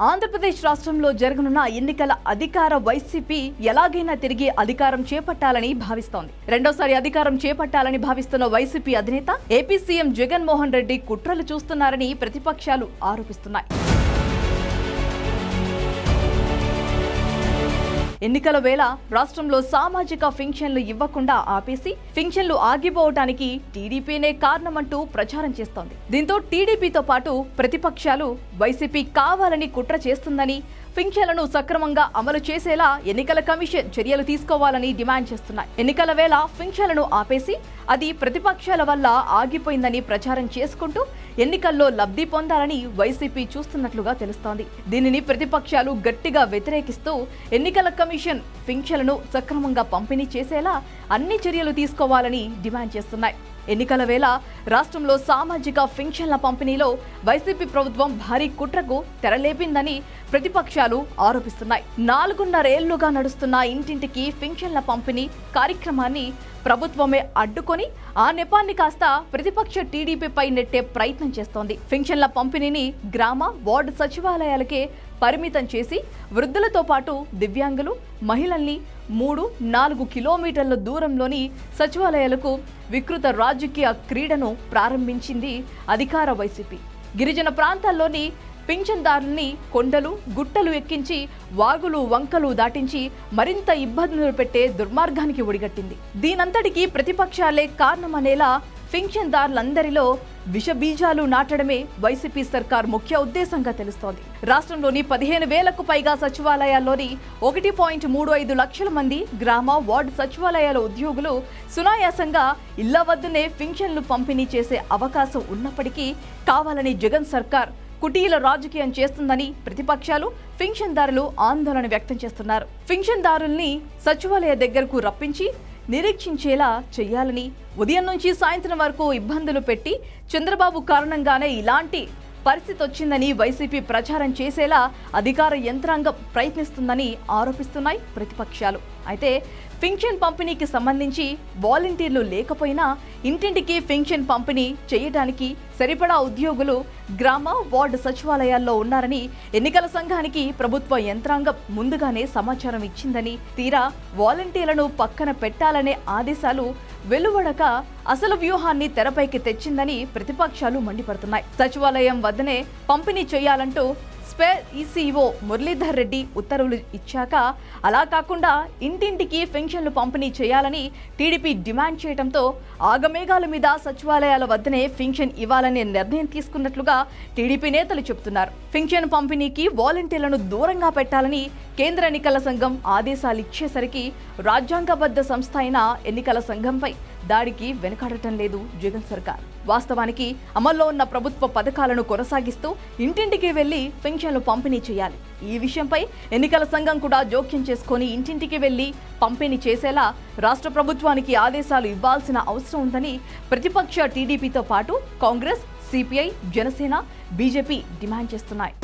ఆంధ్రప్రదేశ్ రాష్ట్రంలో జరగనున్న ఎన్నికల అధికార వైసీపీ ఎలాగైనా తిరిగి అధికారం చేపట్టాలని భావిస్తోంది. రెండోసారి అధికారం చేపట్టాలని భావిస్తున్న వైసీపీ అధినేత ఏపీ సీఎం జగన్మోహన్ రెడ్డి కుట్రలు చూస్తున్నారని ప్రతిపక్షాలు ఆరోపిస్తున్నాయి. ఎన్నికల వేళ రాష్ట్రంలో సామాజిక పింఛన్లు ఇవ్వకుండా ఆపేసి పింఛన్లు ఆగిపోవడానికి టీడీపీనే కారణమంటూ ప్రచారం చేస్తోంది. దీంతో టీడీపీతో పాటు ప్రతిపక్షాలు వైసీపీ కావాలని కుట్ర చేస్తుందని, పింఛన్లను సక్రమంగా అమలు చేసేలా ఎన్నికల కమిషన్ చర్యలు తీసుకోవాలని డిమాండ్ చేస్తున్నాయి. ఎన్నికల వేళ పింఛన్లను ఆపేసి అది ప్రతిపక్షాల వల్ల ఆగిపోయిందని ప్రచారం చేసుకుంటూ ఎన్నికల్లో లబ్ధి పొందాలని వైసీపీ చూస్తున్నట్లుగా తెలుస్తోంది. దీనిని ప్రతిపక్షాలు గట్టిగా వ్యతిరేకిస్తూ ఎన్నికల కమిషన్ పింఛన్లను సక్రమంగా పంపిణీ చేసేలా అన్ని చర్యలు తీసుకోవాలని డిమాండ్ చేస్తున్నాయి. ఎన్నికల వేళ రాష్ట్రంలో సామాజిక పింఛన్ల పంపిణీలో వైసీపీ ప్రభుత్వం భారీ కుట్రకు తెరలేపిందని ప్రతిపక్షాలు ఆరోపిస్తున్నాయి. 4.5 ఏళ్లుగా నడుస్తున్న ఇంటింటికి పింఛన్ల పంపిణీ కార్యక్రమాన్ని ప్రభుత్వమే అడ్డుకొని ఆ నెపాన్ని కాస్త ప్రతిపక్ష టీడీపీపై నెట్టే ప్రయత్నం చేస్తోంది. పింఛన్ల పంపిణీని గ్రామ, వార్డు సచివాలయాలకే పరిమితం చేసి వృద్ధులతో పాటు దివ్యాంగులు, మహిళల్ని 3-4 కిలోమీటర్ల దూరంలోని సచివాలయాలకు వికృత రాజకీయ క్రీడను ప్రారంభించింది అధికార వైసీపీ. గిరిజన ప్రాంతాల్లోని పింఛన్దారుల్ని కొండలు, గుట్టలు ఎక్కించి వాగులు, వంకలు దాటించి మరింత ఇబ్బందులు పెట్టే దుర్మార్గానికి ఒడిగట్టింది. దీనంతటికీ ప్రతిపక్షాలే కారణమనేలా పింఛన్దారులందరిలో విషబీజాలు నాటడమే వైసీపీ సర్కార్ ముఖ్య ఉద్దేశంగా తెలుస్తోంది. రాష్ట్రంలోని 15,000కు పైగా సచివాలయాల్లోని 1.35 లక్షల మంది గ్రామ, వార్డు సచివాలయాల ఉద్యోగులు సునాయాసంగా ఇళ్ల వద్దనే పింఛన్లు పంపిణీ చేసే అవకాశం ఉన్నప్పటికీ కావాలని జగన్ సర్కార్ కుటీల రాజకీయం చేస్తుందని ప్రతిపక్షాలు, పింఛన్దారులు ఆందోళన వ్యక్తం చేస్తున్నారు. పింఛన్దారుల్ని సచివాలయ దగ్గరకు రప్పించి నిరీక్షించేలా చేయాలని, ఉదయం నుంచి సాయంత్రం వరకు ఇబ్బందులు పెట్టి చంద్రబాబు కారణంగానే ఇలాంటి పరిస్థితి వచ్చిందని వైసీపీ ప్రచారం చేసేలా అధికార యంత్రాంగం ప్రయత్నిస్తుందని ఆరోపిస్తున్నాయి ప్రతిపక్షాలు. అయితే పింఛన్ పంపిణీకి సంబంధించి వాలంటీర్లు లేకపోయినా ఇంటింటికి పింఛన్ పంపిణీ చేయడానికి సరిపడా ఉద్యోగులు గ్రామ, వార్డు సచివాలయాల్లో ఉన్నారని ఎన్నికల సంఘానికి ప్రభుత్వ యంత్రాంగం ముందుగానే సమాచారం ఇచ్చిందని, తీరా వాలంటీర్లను పక్కన పెట్టాలనే ఆదేశాలు వెలువడక అసలు వ్యూహాన్ని తెరపైకి తెచ్చిందని ప్రతిపక్షాలు మండిపడుతున్నాయి. సచివాలయం వద్దనే పంపిణీ చేయాలంటూ స్పేర్ ఈసీఓ మురళీధర్ రెడ్డి ఉత్తర్వులు ఇచ్చాక అలా కాకుండా ఇంటింటికి పింఛన్లు పంపిణీ చేయాలని టీడీపీ డిమాండ్ చేయడంతో ఆగమేఘాల మీద సచివాలయాల వద్దనే పింఛన్ ఇవ్వాలనే నిర్ణయం తీసుకున్నట్లుగా టీడీపీ నేతలు చెబుతున్నారు. పింఛన్ పంపిణీకి వాలంటీర్లను దూరంగా పెట్టాలని కేంద్ర ఎన్నికల సంఘం ఆదేశాలు ఇచ్చేసరికి రాజ్యాంగబద్ధ సంస్థ అయిన ఎన్నికల సంఘంపై దాడికి వెనుకాడటం లేదు జగన్ సర్కార్. వాస్తవానికి అమల్లో ఉన్న ప్రభుత్వ పథకాలను కొనసాగిస్తూ ఇంటింటికి వెళ్లి పింఛన్లు పంపిణీ చేయాలి. ఈ విషయంపై ఎన్నికల సంఘం కూడా జోక్యం చేసుకుని ఇంటింటికి వెళ్లి పంపిణీ చేసేలా రాష్ట్ర ప్రభుత్వానికి ఆదేశాలు ఇవ్వాల్సిన అవసరం ఉందని ప్రతిపక్ష టీడీపీతో పాటు Congress, CPI, Janasena, BJP demand చేస్తున్నాయి.